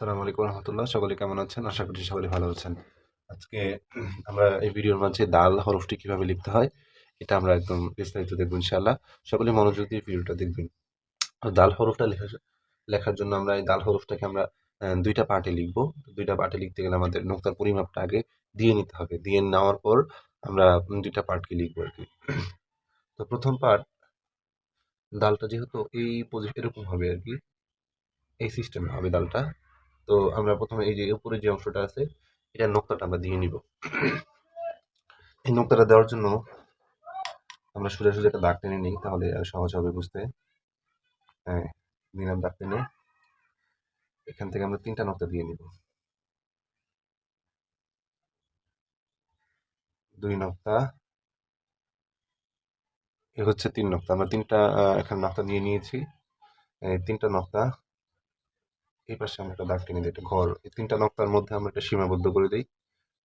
আসসালামু আলাইকুম রহমতুল্লাহ। সকলে কেমন আছেন? আশা করছি সকলে ভালো আছেন। আজকে আমরা এই ভিডিওর মাঝে দাল হরফটি কিভাবে লিখতে হয় এটা আমরা একদম বিস্তারিত দেখব ইনশাআল্লাহ। সকলে মনোযোগ দিয়ে ভিডিওটা দেখবেন। আর দাল হরফটা লেখার জন্য আমরা এই দাল হরফটাকে আমরা ২ টা পার্টে লিখব। ২ টা পার্টে লিখতে গেলে আমাদের নোক্তার পরিমাপটা আগে দিয়ে নিতে হবে। দিয়ে নেওয়ার পর আমরা ২ টা পার্টকে লিখব আরকি। তো ১ম পার্ট দালটা যেহেতু এরকম হবে আরকি। এই সিস্টেমে হবে দালটা। তো আমরা ১ম এই যে উপরে যে অংশটা আছে এটার নোক্তাটা আমরা দিয়ে নিব। এই নোক্তাটা দেওয়ার জন্য আমরা সোজাসুজি একটা দাগ টেনে নিই, তাহলে সহজ হবে বুঝতে। হ্যাঁ, নিলাম দাগ টেনে। এখান থেকে আমরা ৩ টা নোক্তা দিয়ে নিব। ২ নোক্তা, এ হচ্ছে ৩ নোক্তা। আমরা ৩ টা এখানে নোক্তা দিয়ে নিয়েছি। এই ৩ টা নোক্তা এই পাশে আমরা একটা দাগ টেনে দিই, একটা ঘর। এই ৩ টা নোক্তার মধ্যে আমরা একটা সীমাবদ্ধ করে দেই,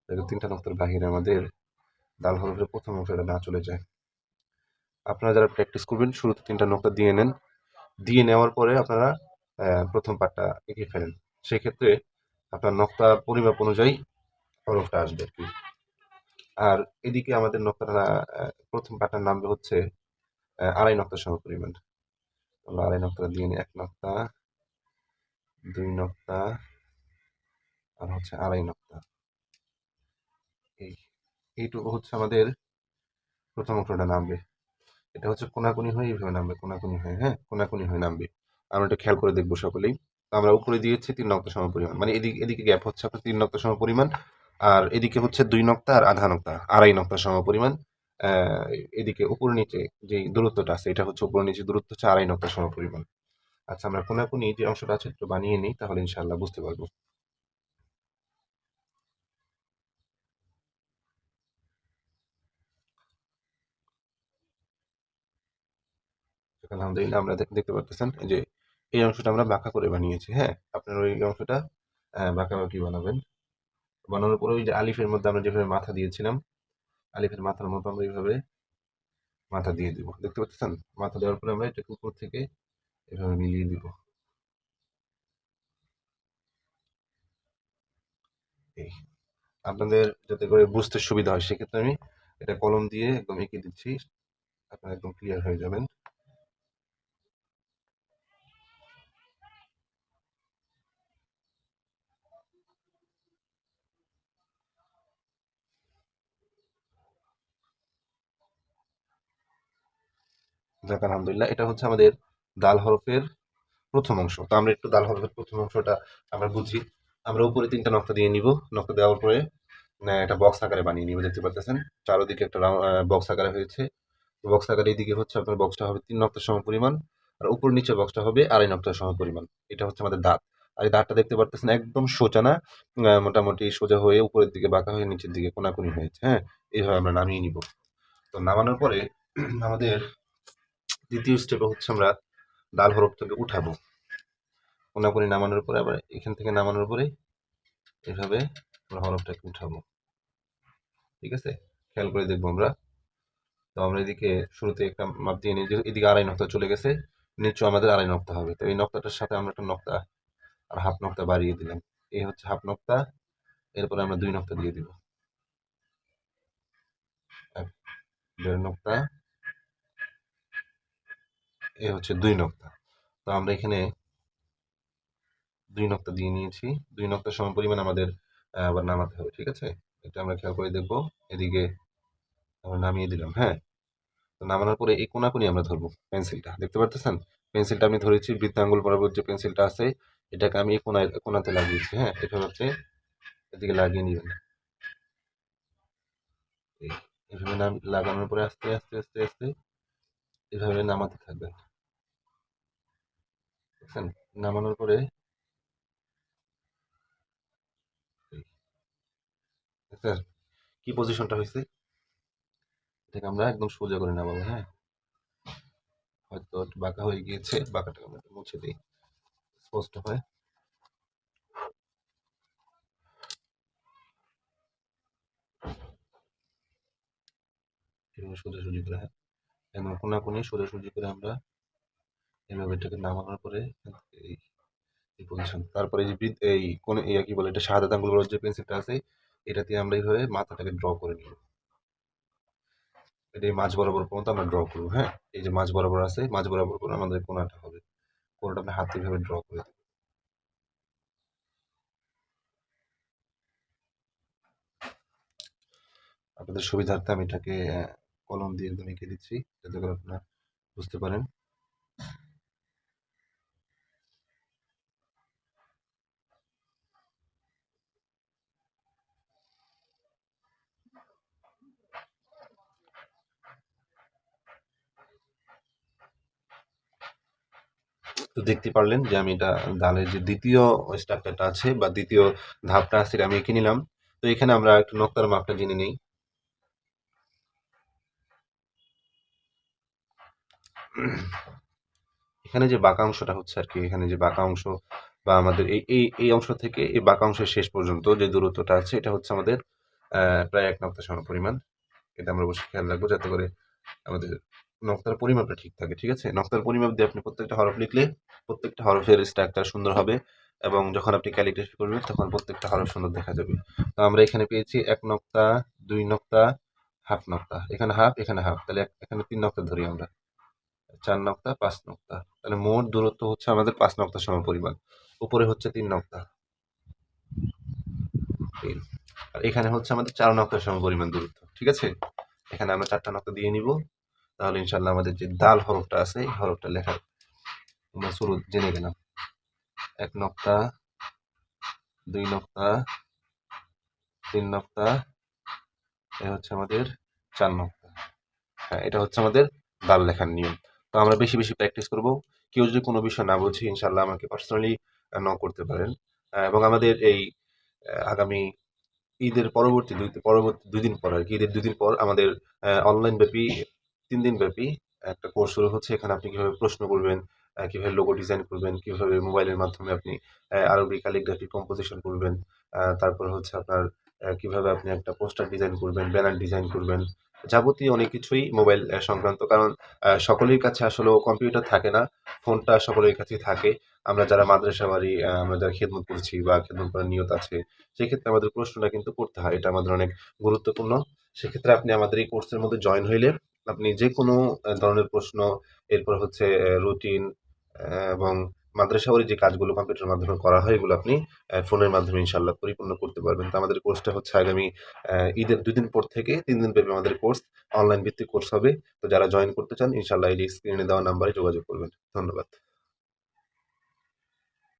যাতে ৩ টা নোক্তার বাহিরে আমাদের দাল হরফের ১ম অংশটা না চলে যায়। আপনারা যারা প্র্যাকটিস করবেন শুরুতে ৩ টা নোক্তা দিয়ে নেন। দিয়ে নেওয়ার পরে আপনারা ১ম পার্টটা এঁকে ফেলেন। সেক্ষেত্রে আপনার নক্তা পরিমাপ অনুযায়ী হরফটা আসবে আরকি। আর এদিকে আমাদের নক্তাটা ১ম পার্টটার নামবে হচ্ছে ২.৫ নক্তা সমপরিমাণ। আমরা ২.৫ নক্তাটা দিয়ে নিই। ১ নক্তা, ২ নক্তা আর হচ্ছে ২.৫ নক্তা। এই এইটুকু হচ্ছে আমাদের ১ম অংশটা নামবে। এটা হচ্ছে কোনাকুনি হয়ে এইভাবে নামবে, কোনাকুনি হয়ে, হ্যাঁ? কোনাকুনি হয়ে নামবে। আমরা একটু খেয়াল করে দেখব সকলেই। তো আমরা উপরে দিয়েছি ৩ নক্তা সমপরিমাণ। মানে এদিকে গ্যাপ হচ্ছে আপনার ৩ নক্তা সমপরিমাণ। আর এদিকে হচ্ছে ২ নক্তা আর ০.৫ নক্তা, ২.৫ নক্তা সমপরিমাণ। আ এদিকে উপর নিচে যেই দূরত্বটা আছে এটা হচ্ছে উপর নিচে দূরত্ব হচ্ছে ২.৫ নক্তা সমপরিমাণ। আচ্ছা, আমরা কোনাকুনি যে অংশটা আছে একটু বানিয়ে নিই, তাহলে ইনশাআল্লাহ বুঝতে পারব। আলহামদুলিল্লাহ, আমরা দেখতে পারতেছেন এই যে এই অংশটা আমরা বাঁকা করে বানিয়েছি, হ্যাঁ? আপনারা ওই অংশটা বাঁকাবাঁকি বানাবেন। বানানোর পরে ওই যে আলিফের মধ্যে আমরা যেভাবে মাথা দিয়েছিলাম, আলিফের মাথার মতো আমরা এইভাবে মাথা দিয়ে দিব। দেখতে পাচ্ছেন? মাথা দেওয়ার পরে আমরা এটাকে উপর থেকে এভাবে মিলিয়ে দিব। এই আপনাদের যাতে করে বুঝতে সুবিধা হয় সেক্ষেত্রে আমি এটা কলম দিয়ে একদম এঁকে দিচ্ছি। আপনারা একদম ক্লিয়ার হয়ে যাবেন। যাক আলহামদুলিল্লাহ, এটা হচ্ছে আমাদের দাল হরফের ১ম অংশ। তো আমরা একটু দাল হরফের ১ম অংশটা আমরা বুঝি। আমরা উপরে ৩ টা নকশা দিয়ে নিব। নকশা দেওয়ার পরে একটা বক্স আকারে বানিয়ে নিব। দেখতে পারতেছেন? চারদিকে একটা বক্স আকারে হয়েছে। বক্স আকারে এদিকে হচ্ছে আপনার বক্সটা হবে ৩ নক্তার সমপরিমাণ। আর উপর নিচে বক্সটা হবে ২.৫ নক্তার সমপরিমাণ। এটা হচ্ছে আমাদের দাঁত। আর এই দাঁতটা দেখতে পারতেছেন একদম সোজা না, মোটামুটি সোজা হয়ে উপরের দিকে বাঁকা হয়ে নিচের দিকে কোনাকুনি হয়েছে, হ্যাঁ? এইভাবে আমরা নামিয়ে নিব। তো নামানোর পরে আমাদের ২য় স্টেপে হচ্ছে আমরা দাল হরফটাকে উঠাবো। কোনাকুনি নামানোর পরে আবার এখান থেকে নামানোর পরে এভাবে আমরা হরফটাকে উঠাবো। ঠিক আছে? খেয়াল করে দেখবো আমরা। তো আমরা এদিকে শুরুতে একটা মাপ দিয়ে নিই যে এদিকে ২.৫ নক্তা চলে গেছে। নিচেও আমাদের ২.৫ নক্তা হবে। তো এই নক্তাটার সাথে আমরা একটা নক্তা আর হাফ নক্তা বাড়িয়ে দিলাম। এই হচ্ছে হাফ নক্তা। এরপরে আমরা ২ নক্তা দিয়ে দিব। ১.৫ নক্তা। এ হচ্ছে ২ নক্তা। তো আমরা এখানে ২ নক্তা দিয়ে নিয়েছি। ২ নক্তার সমপরিমাণ আমাদের আবার নামাতে হবে। ঠিক আছে? এটা আমরা খেয়াল করে দেখবো। এদিকে আমরা নামিয়ে দিলাম, হ্যাঁ? তো নামানোর পরে এই কোনাকুনি আমরা ধরবো পেন্সিলটা। দেখতে পারতেছেন? পেন্সিলটা আমি ধরেছি বৃত্তাঙ্গুল বরাবর যে পেন্সিলটা আছে এটাকে আমি এই কোনাতে লাগিয়েছি, হ্যাঁ? এটা হচ্ছে এদিকে লাগিয়ে নিবেন। এই এভাবে লাগানোর পরে আস্তে, আস্তে, আস্তে, আস্তে এভাবে নামাতে থাকবেন। দেখছেন? নামানোর পরে এই দেখছেন কি পজিশনটা হইছে? এটাকে আমরা একদম সোজা করে নামাবো, হ্যাঁ? হয়তো একটু বাঁকা হয়ে গিয়েছে। বাঁকাটাকে আমরা একটু মুছে দেই। স্পষ্ট হয়। এভাবে সোজাসুজি করে, হ্যাঁ? একদম কোনাকুনি সোজাসুজি করে আমরা এভাবে এটাকে নামানোর পরে এই পজিশন। তারপরে এই যে এই কোন কি বলে এটা, শাহাদাত আঙ্গুল বড় যে পেন্সিলটা আছে, এটা দিয়ে আমরা এইভাবে মাথাটাকে ড্র করে নিব। এটা এই মাঝ বরাবর পর্যন্ত আমরা ড্র করবো, হ্যাঁ। এই যে মাঝ বরাবর আছে, মাঝ বরাবর করে আমাদের কোণাটা হবে। কোণাটা আমরা হাতে এইভাবে ড্র করে দেব। আপনাদের সুবিধার্থে আমি এটাকে কলম দিয়ে একদম এঁকে দিচ্ছি, যাতে করে আপনারা বুঝতে পারেন। তো দেখতে পারলেন যে আমি এটা দালের যে দ্বিতীয় স্ট্রাকচারটা আছে বা দ্বিতীয় ধাপটা আছে, এটা আমি এঁকে নিলাম। তো এখানে আমরা একটু নক্তার মাপটা জেনে নিই। এখানে যে বাঁকা অংশটা হচ্ছে আর কি, এখানে যে বাঁকা অংশ বা আমাদের এই অংশ থেকে এই বাঁকা অংশের শেষ পর্যন্ত যে দূরত্বটা আছে, এটা হচ্ছে আমাদের প্রায় ১ নক্তা সমপরিমাণ। এটা আমরা অবশ্যই খেয়াল রাখবো, যাতে করে আমাদের নক্তার পরিমাপটা ঠিক থাকে। ঠিক আছে? নক্তার পরিমাপ দিয়ে আপনি প্রত্যেকটা হরফ লিখলে প্রত্যেকটা হরফের স্ট্রাকচার সুন্দর হবে, এবং যখন আপনি ক্যালিগ্রাফি করবেন তখন প্রত্যেকটা হরফ সুন্দর দেখা যাবে। তো আমরা এখানে পেয়েছি ১ নক্তা, ২ নক্তা, হাফ নক্তা। এখানে হাফ, এখানে হাফ। তাহলে এখানে ৩ নক্তা ধরি আমরা। ৪ নক্তা, ৫ নক্তা। তাহলে মোট দূরত্ব হচ্ছে আমাদের ৫ নক্তা সমপরিমাণ। উপরে হচ্ছে ৩ নক্তা। ৩। আর এখানে হচ্ছে আমাদের ৪ নক্তা সমপরিমাণ দূরত্ব। ঠিক আছে? এখানে আমরা ৪ টা নক্তা দিয়ে নিব। তাহলে ইনশাআল্লাহ আমাদের যে দাল হরফটা আছে, এই হরফটা লেখার আমরা শুরু জেনে গেলাম। ১ নক্তা, ২ নক্তা, ৩ নক্তা, এ হচ্ছে আমাদের ৪ নক্তা। হ্যাঁ, এটা হচ্ছে আমাদের দাল লেখার নিয়ম। তো আমরা বেশি, বেশি প্র্যাকটিস করব। কেউ যদি কোনো বিষয় না বুঝে, ইনশাআল্লাহ আমাকে পার্সোনালি নক করতে পারেন। এবং আমাদের এই আগামী ঈদের পরবর্তী ২ দিন পর আরকি, ঈদের ২ দিন পর আমাদের অনলাইন ব্যাপী ৩ দিন ব্যাপী একটা কোর্স শুরু হচ্ছে। এখানে আপনি কিভাবে প্রশ্ন করবেন, কিভাবে লোগো ডিজাইন করবেন, কিভাবে মোবাইলের মাধ্যমে আপনি আরবি ক্যালিগ্রাফি কম্পোজিশন করবেন। তারপরে হচ্ছে আপনার কিভাবে আপনি একটা পোস্টার ডিজাইন করবেন, ব্যানার ডিজাইন করবেন। যাবতীয় অনেক কিছুই মোবাইল সংক্রান্ত। কারণ সকলের কাছে আসলেও কম্পিউটার থাকে না। ফোনটা সকলের কাছেই থাকে। আমরা যারা মাদ্রাসা বাড়ি, আমরা যারা খেদমত করছি বা খেদমত করার নিয়ত আছে, সেক্ষেত্রে আমাদের প্রশ্নটা কিন্তু করতে হয়। এটা আমাদের অনেক গুরুত্বপূর্ণ। সেক্ষেত্রে আপনি আমাদের এই কোর্সের মধ্যে জয়েন হইলে আপনি যেকোনো ধরনের প্রশ্ন, এরপর হচ্ছে রুটিন, এবং মাদ্রাসাবাড়ির যে কাজগুলো কম্পিউটারের মাধ্যমে করা হয়, এগুলো আপনি ফোনের মাধ্যমে ইনশাআল্লাহ পরিপূর্ণ করতে পারবেন। তো আমাদের কোর্সটা হচ্ছে আগামী ঈদের ২ দিন পর থেকে ৩ দিন ব্যাপী আমাদের কোর্স, অনলাইন ভিত্তিক কোর্স হবে। তো যারা জয়েন করতে চান, ইনশাআল্লাহ এই যে স্ক্রিনে দেওয়া নাম্বারে যোগাযোগ করবেন। ধন্যবাদ।